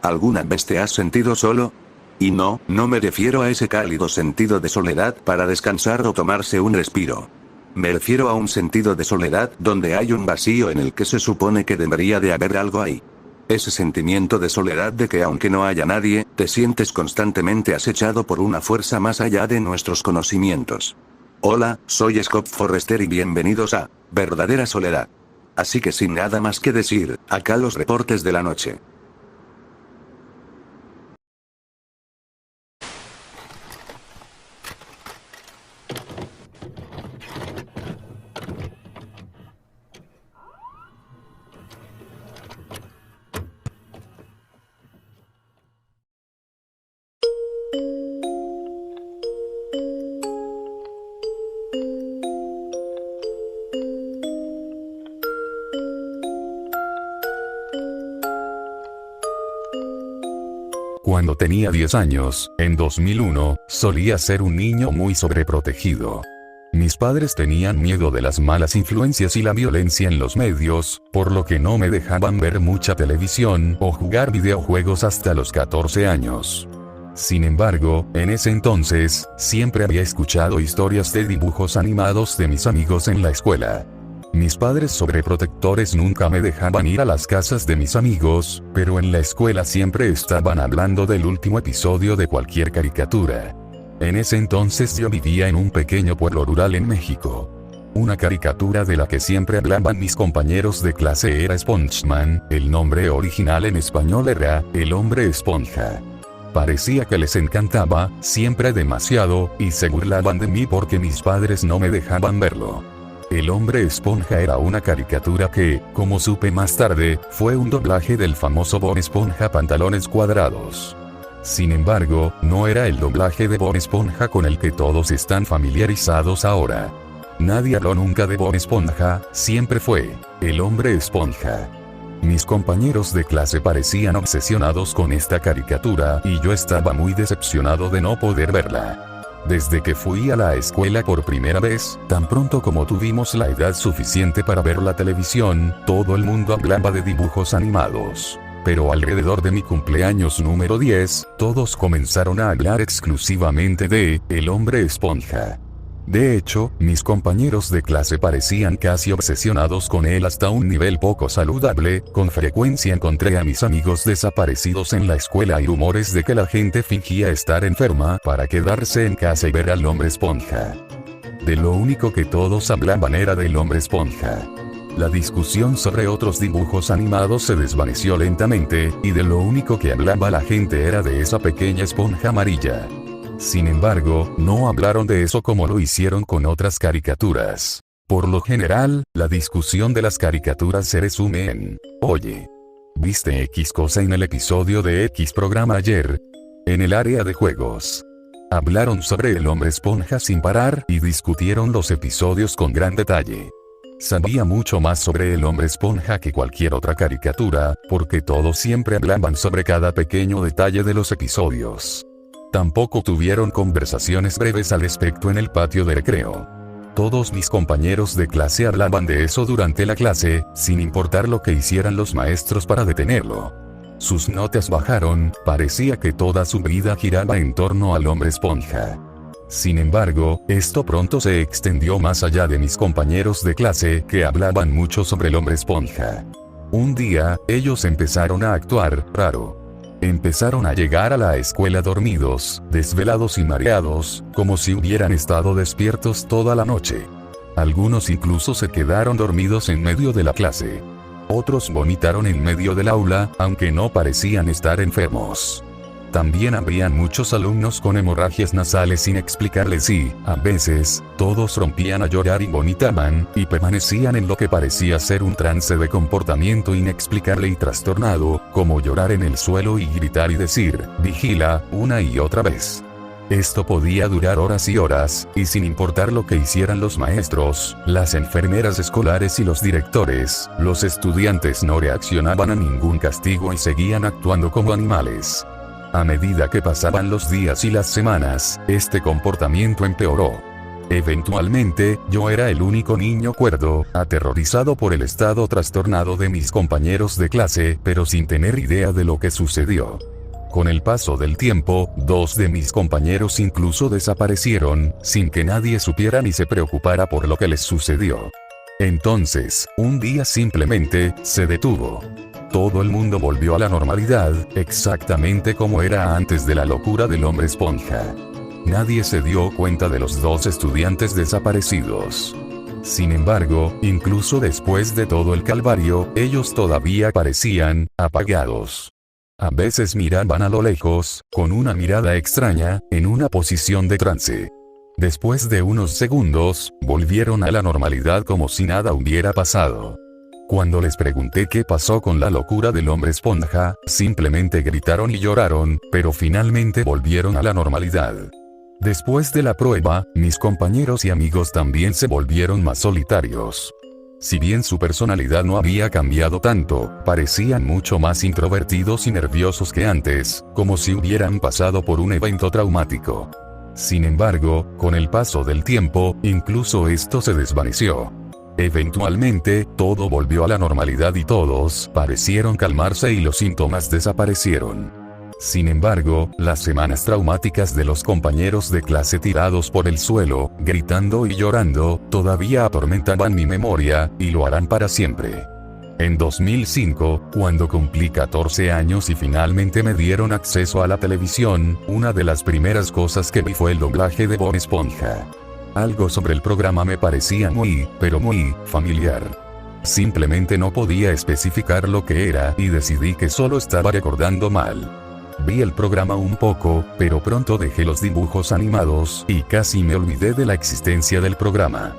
¿Alguna vez te has sentido solo? Y no me refiero a ese cálido sentido de soledad para descansar o tomarse un respiro. Me refiero a un sentido de soledad donde hay un vacío en el que se supone que debería de haber algo ahí. Ese sentimiento de soledad de que aunque no haya nadie, te sientes constantemente acechado por una fuerza más allá de nuestros conocimientos. Hola, soy Scott Forrester y bienvenidos a Verdadera Soledad. Así que sin nada más que decir, acá los reportes de la noche. Cuando tenía 10 años, en 2001, solía ser un niño muy sobreprotegido. Mis padres tenían miedo de las malas influencias y la violencia en los medios, por lo que no me dejaban ver mucha televisión o jugar videojuegos hasta los 14 años. Sin embargo, en ese entonces, siempre había escuchado historias de dibujos animados de mis amigos en la escuela. Mis padres sobreprotectores nunca me dejaban ir a las casas de mis amigos, pero en la escuela siempre estaban hablando del último episodio de cualquier caricatura. En ese entonces yo vivía en un pequeño pueblo rural en México. Una caricatura de la que siempre hablaban mis compañeros de clase era SpongeMan, el nombre original en español era El Hombre Esponja. Parecía que les encantaba, siempre demasiado, y se burlaban de mí porque mis padres no me dejaban verlo. El Hombre Esponja era una caricatura que, como supe más tarde, fue un doblaje del famoso Bob Esponja Pantalones Cuadrados. Sin embargo, no era el doblaje de Bob Esponja con el que todos están familiarizados ahora. Nadie habló nunca de Bob Esponja, siempre fue El Hombre Esponja. Mis compañeros de clase parecían obsesionados con esta caricatura y yo estaba muy decepcionado de no poder verla. Desde que fui a la escuela por primera vez, tan pronto como tuvimos la edad suficiente para ver la televisión, todo el mundo hablaba de dibujos animados. Pero alrededor de mi cumpleaños número 10, todos comenzaron a hablar exclusivamente de El Hombre Esponja. De hecho, mis compañeros de clase parecían casi obsesionados con él hasta un nivel poco saludable. Con frecuencia encontré a mis amigos desaparecidos en la escuela y rumores de que la gente fingía estar enferma para quedarse en casa y ver al Hombre Esponja. De lo único que todos hablaban era del Hombre Esponja. La discusión sobre otros dibujos animados se desvaneció lentamente, y de lo único que hablaba la gente era de esa pequeña esponja amarilla. Sin embargo, no hablaron de eso como lo hicieron con otras caricaturas. Por lo general, la discusión de las caricaturas se resume en: oye, ¿viste X cosa en el episodio de X programa ayer? En el área de juegos. Hablaron sobre el Hombre Esponja sin parar y discutieron los episodios con gran detalle. Sabía mucho más sobre el Hombre Esponja que cualquier otra caricatura, porque todos siempre hablaban sobre cada pequeño detalle de los episodios. Tampoco tuvieron conversaciones breves al respecto en el patio de recreo. Todos mis compañeros de clase hablaban de eso durante la clase, sin importar lo que hicieran los maestros para detenerlo. Sus notas bajaron, parecía que toda su vida giraba en torno al Hombre Esponja. Sin embargo, esto pronto se extendió más allá de mis compañeros de clase, que hablaban mucho sobre el Hombre Esponja. Un día, ellos empezaron a actuar raro. Empezaron a llegar a la escuela dormidos, desvelados y mareados, como si hubieran estado despiertos toda la noche. Algunos incluso se quedaron dormidos en medio de la clase. Otros vomitaron en medio del aula, aunque no parecían estar enfermos. También habrían muchos alumnos con hemorragias nasales sin explicarles y, a veces, todos rompían a llorar y vomitaban, y permanecían en lo que parecía ser un trance de comportamiento inexplicable y trastornado, como llorar en el suelo y gritar y decir, "vigila", una y otra vez. Esto podía durar horas y horas, y sin importar lo que hicieran los maestros, las enfermeras escolares y los directores, los estudiantes no reaccionaban a ningún castigo y seguían actuando como animales. A medida que pasaban los días y las semanas, este comportamiento empeoró. Eventualmente, yo era el único niño cuerdo, aterrorizado por el estado trastornado de mis compañeros de clase, pero sin tener idea de lo que sucedió. Con el paso del tiempo, 2 de mis compañeros incluso desaparecieron, sin que nadie supiera ni se preocupara por lo que les sucedió. Entonces, un día simplemente, se detuvo. Todo el mundo volvió a la normalidad, exactamente como era antes de la locura del hombre esponja. Nadie se dio cuenta de los 2 estudiantes desaparecidos. Sin embargo, incluso después de todo el calvario, ellos todavía parecían apagados. A veces miraban a lo lejos, con una mirada extraña, en una posición de trance. Después de unos segundos, volvieron a la normalidad como si nada hubiera pasado. Cuando les pregunté qué pasó con la locura del hombre esponja, simplemente gritaron y lloraron, pero finalmente volvieron a la normalidad. Después de la prueba, mis compañeros y amigos también se volvieron más solitarios. Si bien su personalidad no había cambiado tanto, parecían mucho más introvertidos y nerviosos que antes, como si hubieran pasado por un evento traumático. Sin embargo, con el paso del tiempo, incluso esto se desvaneció. Eventualmente, todo volvió a la normalidad y todos parecieron calmarse y los síntomas desaparecieron. Sin embargo, las semanas traumáticas de los compañeros de clase tirados por el suelo, gritando y llorando, todavía atormentaban mi memoria, y lo harán para siempre. En 2005, cuando cumplí 14 años y finalmente me dieron acceso a la televisión, una de las primeras cosas que vi fue el doblaje de Bob Esponja. Algo sobre el programa me parecía pero muy familiar. Simplemente no podía especificar lo que era y decidí que solo estaba recordando mal. Vi el programa un poco, pero pronto dejé los dibujos animados y casi me olvidé de la existencia del programa.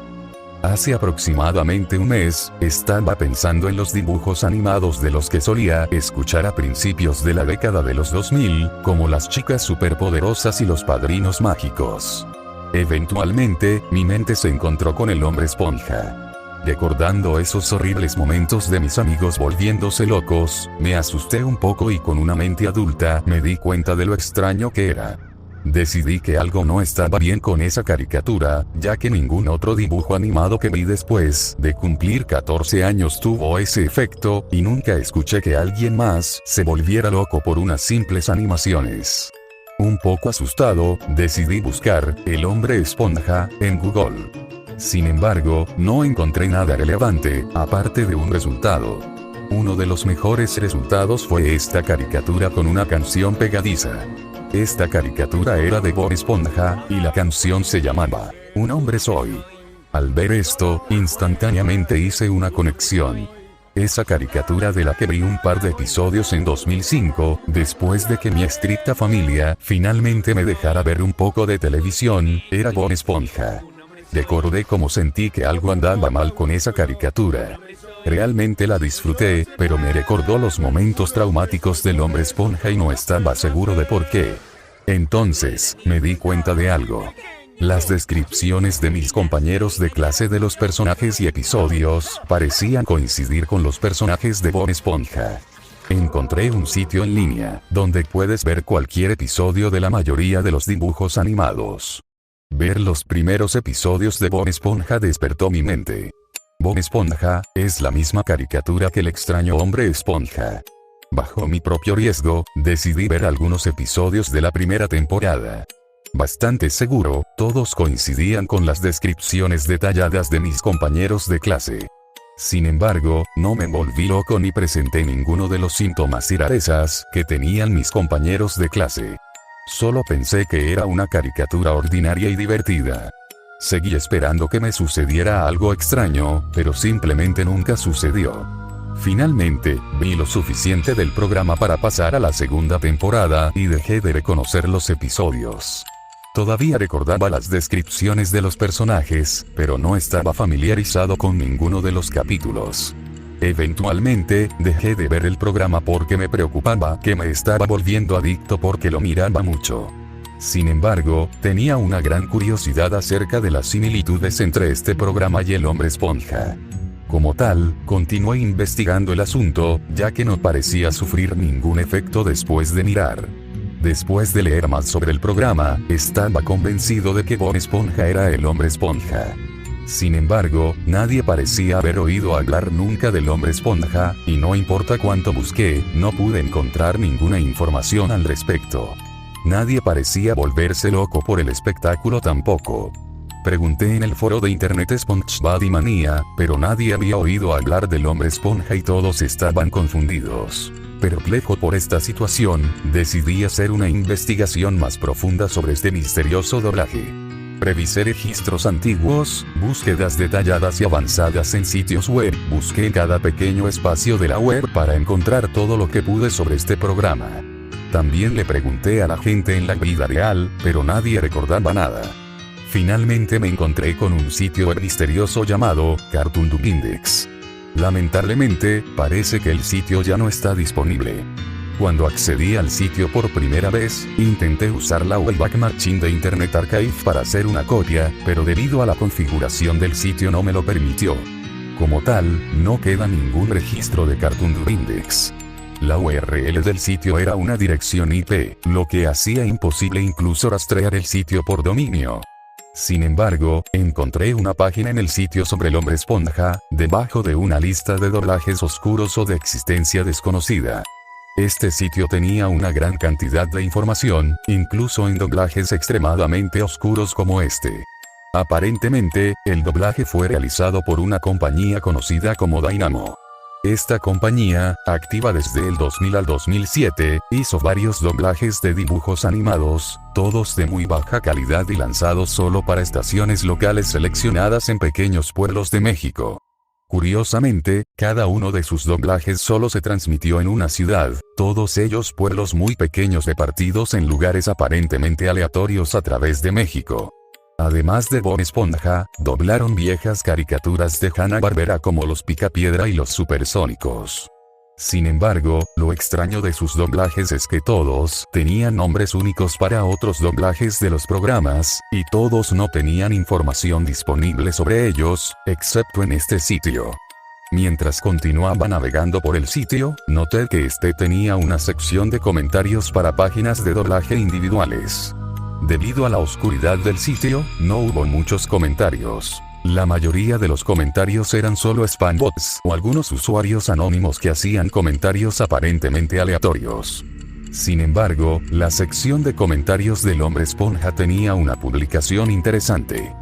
Hace aproximadamente un mes, estaba pensando en los dibujos animados de los que solía escuchar a principios de la década de los 2000, como Las Chicas Superpoderosas y Los Padrinos Mágicos. Eventualmente, mi mente se encontró con el hombre esponja. Recordando esos horribles momentos de mis amigos volviéndose locos, me asusté un poco y con una mente adulta me di cuenta de lo extraño que era. Decidí que algo no estaba bien con esa caricatura, ya que ningún otro dibujo animado que vi después de cumplir 14 años tuvo ese efecto, y nunca escuché que alguien más se volviera loco por unas simples animaciones. Un poco asustado, decidí buscar El hombre esponja en Google. Sin embargo, no encontré nada relevante, aparte de un resultado. Uno de los mejores resultados fue esta caricatura con una canción pegadiza. Esta caricatura era de Bob Esponja, y la canción se llamaba Un hombre soy. Al ver esto, instantáneamente hice una conexión. Esa caricatura de la que vi un par de episodios en 2005, después de que mi estricta familia finalmente me dejara ver un poco de televisión, era Bob Esponja. Recordé cómo sentí que algo andaba mal con esa caricatura. Realmente la disfruté, pero me recordó los momentos traumáticos del hombre esponja y no estaba seguro de por qué. Entonces, me di cuenta de algo. Las descripciones de mis compañeros de clase de los personajes y episodios parecían coincidir con los personajes de Bob Esponja. Encontré un sitio en línea, donde puedes ver cualquier episodio de la mayoría de los dibujos animados. Ver los primeros episodios de Bob Esponja despertó mi mente. Bob Esponja es la misma caricatura que el extraño hombre esponja. Bajo mi propio riesgo, decidí ver algunos episodios de la primera temporada. Bastante seguro, todos coincidían con las descripciones detalladas de mis compañeros de clase. Sin embargo, no me volví loco ni presenté ninguno de los síntomas y rarezas que tenían mis compañeros de clase. Solo pensé que era una caricatura ordinaria y divertida. Seguí esperando que me sucediera algo extraño, pero simplemente nunca sucedió. Finalmente, vi lo suficiente del programa para pasar a la segunda temporada y dejé de reconocer los episodios. Todavía recordaba las descripciones de los personajes, pero no estaba familiarizado con ninguno de los capítulos. Eventualmente, dejé de ver el programa porque me preocupaba que me estaba volviendo adicto porque lo miraba mucho. Sin embargo, tenía una gran curiosidad acerca de las similitudes entre este programa y el hombre esponja. Como tal, continué investigando el asunto, ya que no parecía sufrir ningún efecto después de mirar. Después de leer más sobre el programa, estaba convencido de que Bob Esponja era el hombre esponja. Sin embargo, nadie parecía haber oído hablar nunca del hombre esponja, y no importa cuánto busqué, no pude encontrar ninguna información al respecto. Nadie parecía volverse loco por el espectáculo tampoco. Pregunté en el foro de internet SpongeBobMania, pero nadie había oído hablar del hombre esponja y todos estaban confundidos. Perplejo por esta situación, decidí hacer una investigación más profunda sobre este misterioso doblaje. Revisé registros antiguos, búsquedas detalladas y avanzadas en sitios web, busqué cada pequeño espacio de la web para encontrar todo lo que pude sobre este programa. También le pregunté a la gente en la vida real, pero nadie recordaba nada. Finalmente me encontré con un sitio web misterioso llamado Cartoon Index. Lamentablemente, parece que el sitio ya no está disponible. Cuando accedí al sitio por primera vez, intenté usar la Wayback Machine de Internet Archive para hacer una copia, pero debido a la configuración del sitio no me lo permitió. Como tal, no queda ningún registro de Cartoon Index. La URL del sitio era una dirección IP, lo que hacía imposible incluso rastrear el sitio por dominio. Sin embargo, encontré una página en el sitio sobre el hombre esponja, debajo de una lista de doblajes oscuros o de existencia desconocida. Este sitio tenía una gran cantidad de información, incluso en doblajes extremadamente oscuros como este. Aparentemente, el doblaje fue realizado por una compañía conocida como Dynamo. Esta compañía, activa desde el 2000 al 2007, hizo varios doblajes de dibujos animados, todos de muy baja calidad y lanzados solo para estaciones locales seleccionadas en pequeños pueblos de México. Curiosamente, cada uno de sus doblajes solo se transmitió en una ciudad, todos ellos pueblos muy pequeños repartidos en lugares aparentemente aleatorios a través de México. Además de Bob Esponja, doblaron viejas caricaturas de Hanna-Barbera como Los Picapiedra y Los Supersónicos. Sin embargo, lo extraño de sus doblajes es que todos tenían nombres únicos para otros doblajes de los programas, y todos no tenían información disponible sobre ellos, excepto en este sitio. Mientras continuaba navegando por el sitio, noté que este tenía una sección de comentarios para páginas de doblaje individuales. Debido a la oscuridad del sitio, no hubo muchos comentarios. La mayoría de los comentarios eran solo spam bots o algunos usuarios anónimos que hacían comentarios aparentemente aleatorios. Sin embargo, la sección de comentarios del hombre esponja tenía una publicación interesante.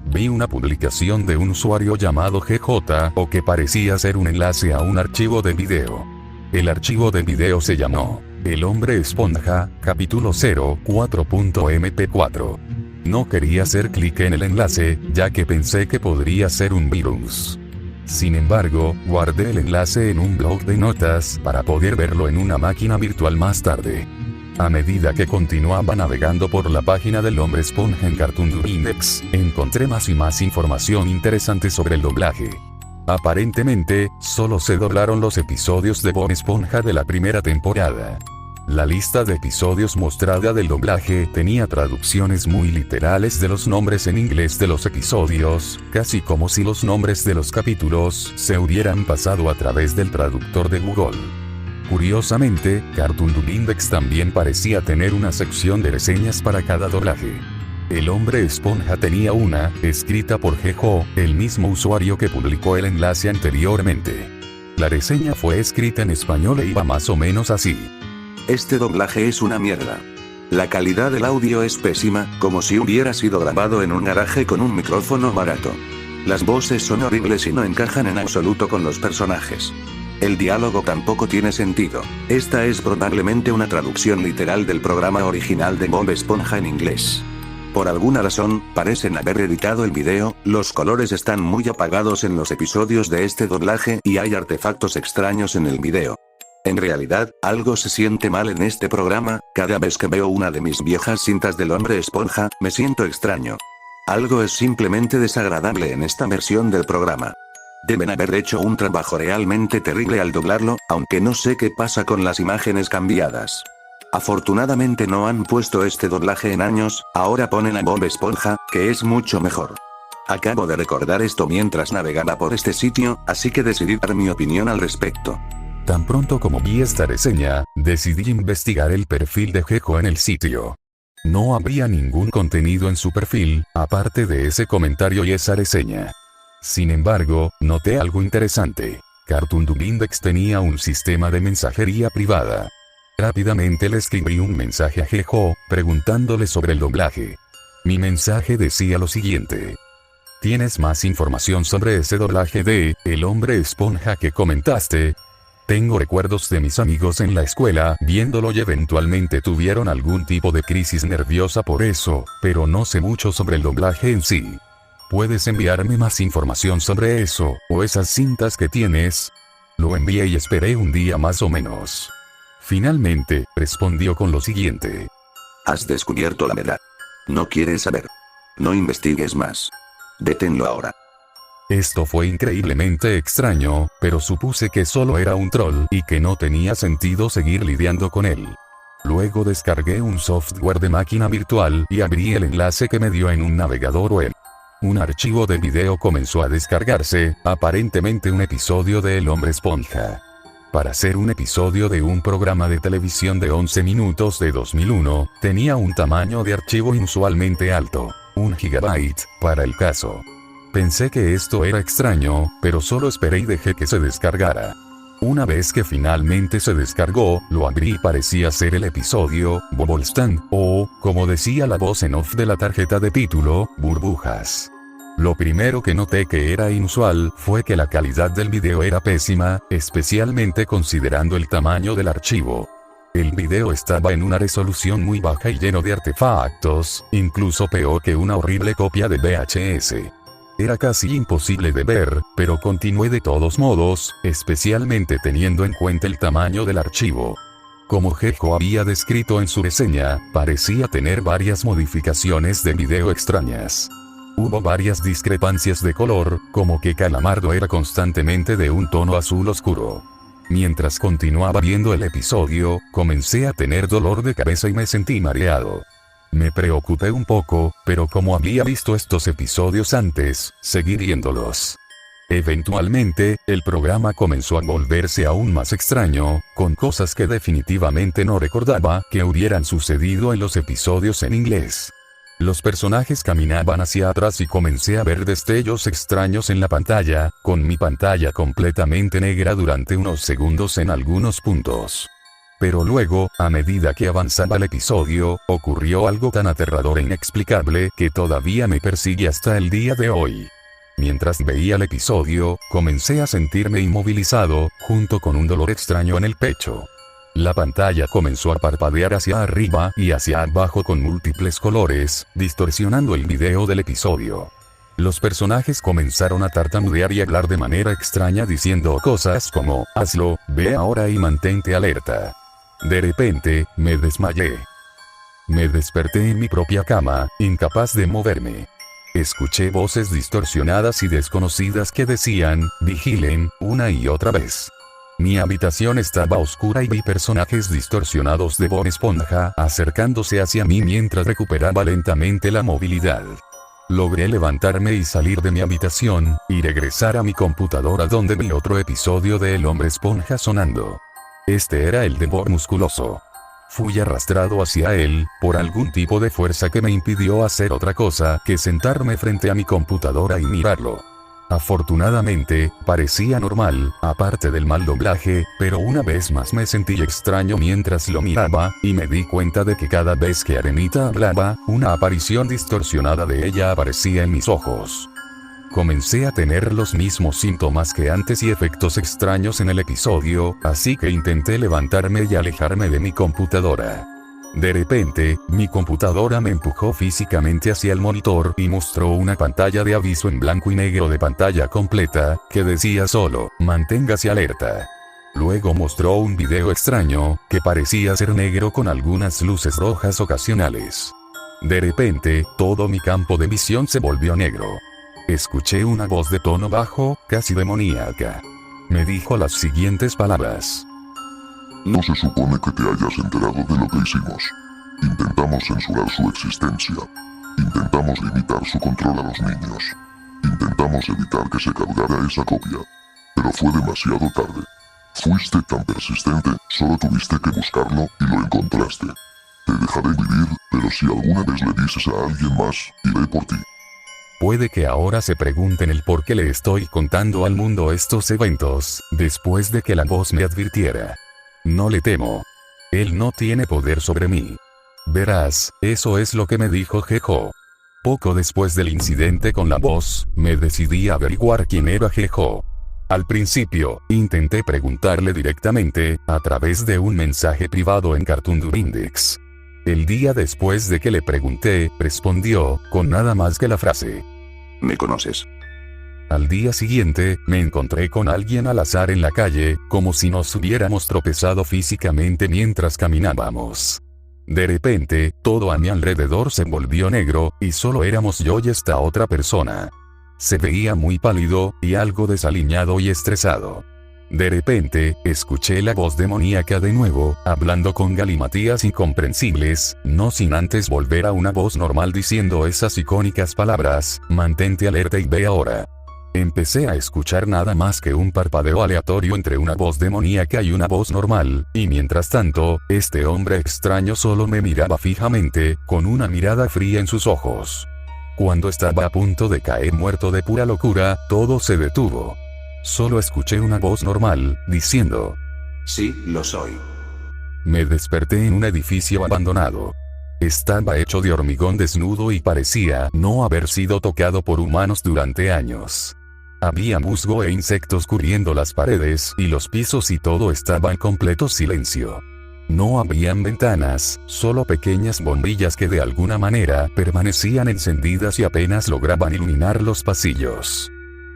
Vi una publicación de un usuario llamado GJ, o que parecía ser un enlace a un archivo de video. El archivo de video se llamó El hombre esponja, capítulo 0, 4.mp4. No quería hacer clic en el enlace, ya que pensé que podría ser un virus. Sin embargo, guardé el enlace en un blog de notas para poder verlo en una máquina virtual más tarde. A medida que continuaba navegando por la página del hombre esponja en Cartoon Index, encontré más y más información interesante sobre el doblaje. Aparentemente, solo se doblaron los episodios de Bob Esponja de la primera temporada. La lista de episodios mostrada del doblaje tenía traducciones muy literales de los nombres en inglés de los episodios, casi como si los nombres de los capítulos se hubieran pasado a través del traductor de Google. Curiosamente, Cartoon Index también parecía tener una sección de reseñas para cada doblaje. El hombre esponja tenía una, escrita por GJ, el mismo usuario que publicó el enlace anteriormente. La reseña fue escrita en español e iba más o menos así. Este doblaje es una mierda. La calidad del audio es pésima, como si hubiera sido grabado en un garaje con un micrófono barato. Las voces son horribles y no encajan en absoluto con los personajes. El diálogo tampoco tiene sentido. Esta es probablemente una traducción literal del programa original de Bob Esponja en inglés. Por alguna razón, parecen haber editado el video, los colores están muy apagados en los episodios de este doblaje y hay artefactos extraños en el video. En realidad, algo se siente mal en este programa, cada vez que veo una de mis viejas cintas del hombre esponja, me siento extraño. Algo es simplemente desagradable en esta versión del programa. Deben haber hecho un trabajo realmente terrible al doblarlo, aunque no sé qué pasa con las imágenes cambiadas. Afortunadamente no han puesto este doblaje en años, ahora ponen a Bob Esponja, que es mucho mejor. Acabo de recordar esto mientras navegaba por este sitio, así que decidí dar mi opinión al respecto. Tan pronto como vi esta reseña, decidí investigar el perfil de Gekko en el sitio. No había ningún contenido en su perfil, aparte de ese comentario y esa reseña. Sin embargo, noté algo interesante. Cartoon Dog Index tenía un sistema de mensajería privada. Rápidamente le escribí un mensaje a Gekko, preguntándole sobre el doblaje. Mi mensaje decía lo siguiente. ¿Tienes más información sobre ese doblaje de El Hombre Esponja que comentaste? Tengo recuerdos de mis amigos en la escuela viéndolo y eventualmente tuvieron algún tipo de crisis nerviosa por eso, pero no sé mucho sobre el doblaje en sí. ¿Puedes enviarme más información sobre eso, o esas cintas que tienes? Lo envié y esperé un día más o menos. Finalmente, respondió con lo siguiente. Has descubierto la verdad. No quieres saber. No investigues más. Deténlo ahora. Esto fue increíblemente extraño, pero supuse que solo era un troll y que no tenía sentido seguir lidiando con él. Luego descargué un software de máquina virtual y abrí el enlace que me dio en un navegador web. Un archivo de video comenzó a descargarse, aparentemente un episodio de El Hombre Esponja. Para ser un episodio de un programa de televisión de 11 minutos de 2001, tenía un tamaño de archivo inusualmente alto, 1 gigabyte, para el caso. Pensé que esto era extraño, pero solo esperé y dejé que se descargara. Una vez que finalmente se descargó, lo abrí y parecía ser el episodio, Bubble Stand, o, como decía la voz en off de la tarjeta de título, burbujas. Lo primero que noté que era inusual fue que la calidad del video era pésima, especialmente considerando el tamaño del archivo. El video estaba en una resolución muy baja y lleno de artefactos, incluso peor que una horrible copia de VHS. Era casi imposible de ver, pero continué de todos modos, especialmente teniendo en cuenta el tamaño del archivo. Como Gekko había descrito en su reseña, parecía tener varias modificaciones de video extrañas. Hubo varias discrepancias de color, como que Calamardo era constantemente de un tono azul oscuro. Mientras continuaba viendo el episodio, comencé a tener dolor de cabeza y me sentí mareado. Me preocupé un poco, pero como había visto estos episodios antes, seguí viéndolos. Eventualmente, el programa comenzó a volverse aún más extraño, con cosas que definitivamente no recordaba que hubieran sucedido en los episodios en inglés. Los personajes caminaban hacia atrás y comencé a ver destellos extraños en la pantalla, con mi pantalla completamente negra durante unos segundos en algunos puntos. Pero luego, a medida que avanzaba el episodio, ocurrió algo tan aterrador e inexplicable que todavía me persigue hasta el día de hoy. Mientras veía el episodio, comencé a sentirme inmovilizado, junto con un dolor extraño en el pecho. La pantalla comenzó a parpadear hacia arriba y hacia abajo con múltiples colores, distorsionando el video del episodio. Los personajes comenzaron a tartamudear y hablar de manera extraña diciendo cosas como, hazlo, ve ahora y mantente alerta. De repente, me desmayé. Me desperté en mi propia cama, incapaz de moverme. Escuché voces distorsionadas y desconocidas que decían, vigilen, una y otra vez. Mi habitación estaba oscura y vi personajes distorsionados de Bob Esponja acercándose hacia mí mientras recuperaba lentamente la movilidad. Logré levantarme y salir de mi habitación, y regresar a mi computadora donde vi otro episodio de El Hombre Esponja sonando. Este era el de Bob musculoso. Fui arrastrado hacia él, por algún tipo de fuerza que me impidió hacer otra cosa que sentarme frente a mi computadora y mirarlo. Afortunadamente, parecía normal, aparte del mal doblaje, pero una vez más me sentí extraño mientras lo miraba, y me di cuenta de que cada vez que Arenita hablaba, una aparición distorsionada de ella aparecía en mis ojos. Comencé a tener los mismos síntomas que antes y efectos extraños en el episodio, así que intenté levantarme y alejarme de mi computadora. De repente, mi computadora me empujó físicamente hacia el monitor y mostró una pantalla de aviso en blanco y negro de pantalla completa, que decía solo, manténgase alerta. Luego mostró un video extraño, que parecía ser negro con algunas luces rojas ocasionales. De repente, todo mi campo de visión se volvió negro. Escuché una voz de tono bajo, casi demoníaca. Me dijo las siguientes palabras. No se supone que te hayas enterado de lo que hicimos. Intentamos censurar su existencia. Intentamos limitar su control a los niños. Intentamos evitar que se cargara esa copia. Pero fue demasiado tarde. Fuiste tan persistente, solo tuviste que buscarlo y lo encontraste. Te dejaré vivir, pero si alguna vez le dices a alguien más, iré por ti. Puede que ahora se pregunten el por qué le estoy contando al mundo estos eventos, después de que la voz me advirtiera. No le temo. Él no tiene poder sobre mí. Verás, eso es lo que me dijo Jejo. Poco después del incidente con la voz, me decidí a averiguar quién era Jejo. Al principio, intenté preguntarle directamente, a través de un mensaje privado en Cartoon Index. El día después de que le pregunté, respondió, con nada más que la frase: ¿me conoces? Al día siguiente, me encontré con alguien al azar en la calle, como si nos hubiéramos tropezado físicamente mientras caminábamos. De repente, todo a mi alrededor se volvió negro, y solo éramos yo y esta otra persona. Se veía muy pálido, y algo desaliñado y estresado. De repente, escuché la voz demoníaca de nuevo, hablando con galimatías incomprensibles, no sin antes volver a una voz normal diciendo esas icónicas palabras: mantente alerta y ve ahora. Empecé a escuchar nada más que un parpadeo aleatorio entre una voz demoníaca y una voz normal, y mientras tanto, este hombre extraño solo me miraba fijamente, con una mirada fría en sus ojos. Cuando estaba a punto de caer muerto de pura locura, todo se detuvo. Solo escuché una voz normal, diciendo: sí, lo soy. Me desperté en un edificio abandonado. Estaba hecho de hormigón desnudo y parecía no haber sido tocado por humanos durante años. Había musgo e insectos cubriendo las paredes y los pisos y todo estaba en completo silencio. No habían ventanas, solo pequeñas bombillas que de alguna manera permanecían encendidas y apenas lograban iluminar los pasillos.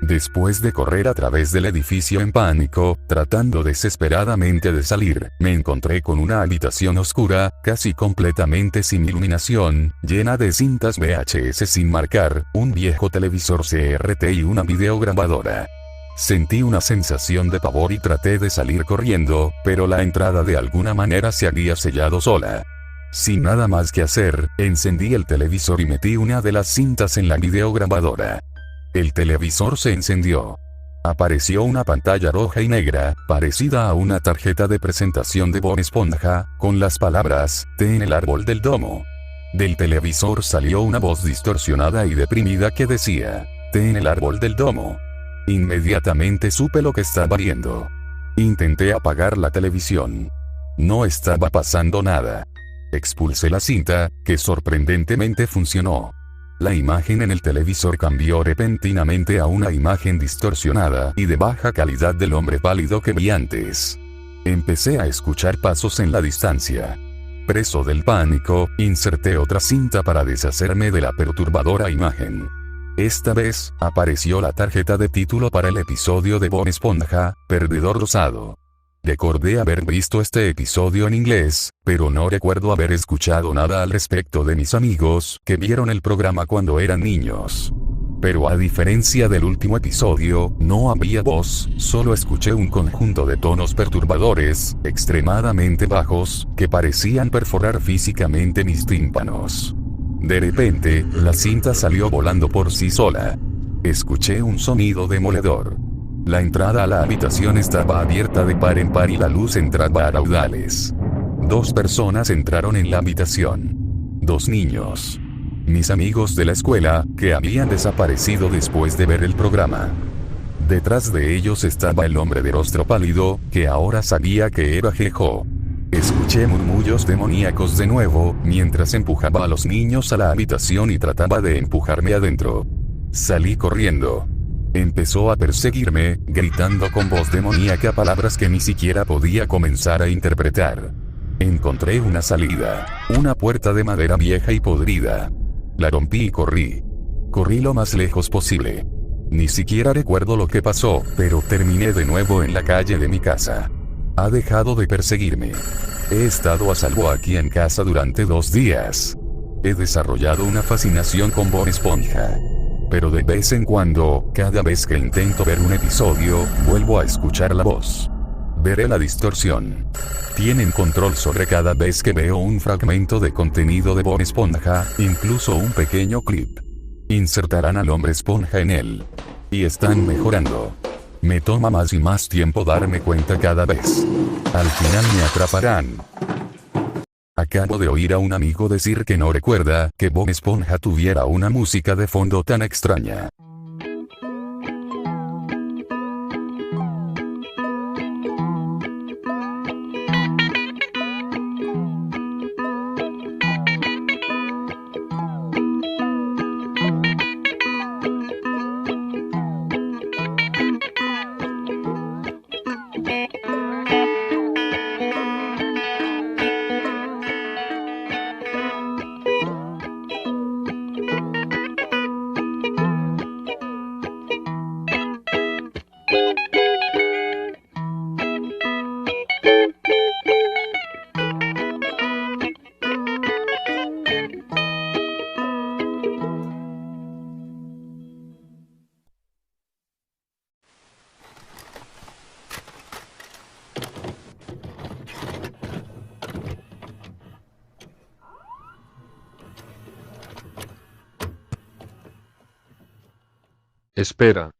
Después de correr a través del edificio en pánico, tratando desesperadamente de salir, me encontré con una habitación oscura, casi completamente sin iluminación, llena de cintas VHS sin marcar, un viejo televisor CRT y una videograbadora. Sentí una sensación de pavor y traté de salir corriendo, pero la entrada de alguna manera se había sellado sola. Sin nada más que hacer, encendí el televisor y metí una de las cintas en la videograbadora. El televisor se encendió. Apareció una pantalla roja y negra, parecida a una tarjeta de presentación de Bob Esponja, con las palabras: "Té en el árbol del domo". Del televisor salió una voz distorsionada y deprimida que decía: "Té en el árbol del domo". Inmediatamente supe lo que estaba viendo. Intenté apagar la televisión. No estaba pasando nada. Expulsé la cinta, que sorprendentemente funcionó. La imagen en el televisor cambió repentinamente a una imagen distorsionada y de baja calidad del hombre pálido que vi antes. Empecé a escuchar pasos en la distancia. Preso del pánico, inserté otra cinta para deshacerme de la perturbadora imagen. Esta vez, apareció la tarjeta de título para el episodio de Bob Esponja, Perdedor Rosado. Recordé haber visto este episodio en inglés, pero no recuerdo haber escuchado nada al respecto de mis amigos que vieron el programa cuando eran niños. Pero a diferencia del último episodio, no había voz, solo escuché un conjunto de tonos perturbadores, extremadamente bajos, que parecían perforar físicamente mis tímpanos. De repente, la cinta salió volando por sí sola. Escuché un sonido demoledor. La entrada a la habitación estaba abierta de par en par y la luz entraba a raudales. 2 personas entraron en la habitación. 2 niños. Mis amigos de la escuela, que habían desaparecido después de ver el programa. Detrás de ellos estaba el hombre de rostro pálido, que ahora sabía que era Jejo. Escuché murmullos demoníacos de nuevo, mientras empujaba a los niños a la habitación y trataba de empujarme adentro. Salí corriendo. Empezó a perseguirme, gritando con voz demoníaca palabras que ni siquiera podía comenzar a interpretar. Encontré una salida, una puerta de madera vieja y podrida. La rompí y corrí. Corrí lo más lejos posible. Ni siquiera recuerdo lo que pasó, pero terminé de nuevo en la calle de mi casa. Ha dejado de perseguirme. He estado a salvo aquí en casa durante 2 días. He desarrollado una fascinación con Bob Esponja. Pero de vez en cuando, cada vez que intento ver un episodio, vuelvo a escuchar la voz. Veré la distorsión. Tienen control sobre cada vez que veo un fragmento de contenido de Bob Esponja, incluso un pequeño clip. Insertarán al hombre esponja en él. Y están mejorando. Me toma más y más tiempo darme cuenta cada vez. Al final me atraparán. Acabo de oír a un amigo decir que no recuerda que Bob Esponja tuviera una música de fondo tan extraña. Espera.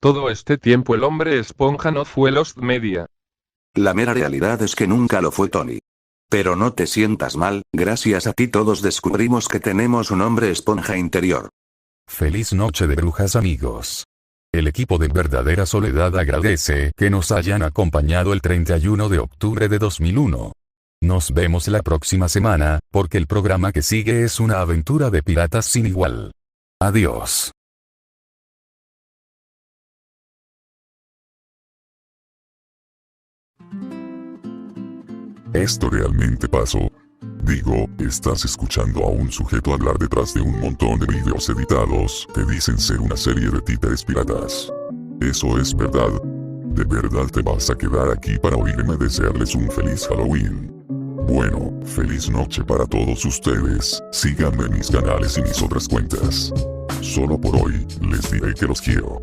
Todo este tiempo el hombre esponja no fue Lost Media. La mera realidad es que nunca lo fue Tony. Pero no te sientas mal, gracias a ti todos descubrimos que tenemos un hombre esponja interior. Feliz noche de brujas, amigos. El equipo de Verdadera Soledad agradece que nos hayan acompañado el 31 de octubre de 2001. Nos vemos la próxima semana, porque el programa que sigue es una aventura de piratas sin igual. Adiós. Esto realmente pasó. Digo, estás escuchando a un sujeto hablar detrás de un montón de videos editados que dicen ser una serie de títeres piratas. ¿Eso es verdad? ¿De verdad te vas a quedar aquí para oírme desearles un feliz Halloween? Bueno, feliz noche para todos ustedes. Síganme en mis canales y mis otras cuentas. Solo por hoy, les diré que los quiero.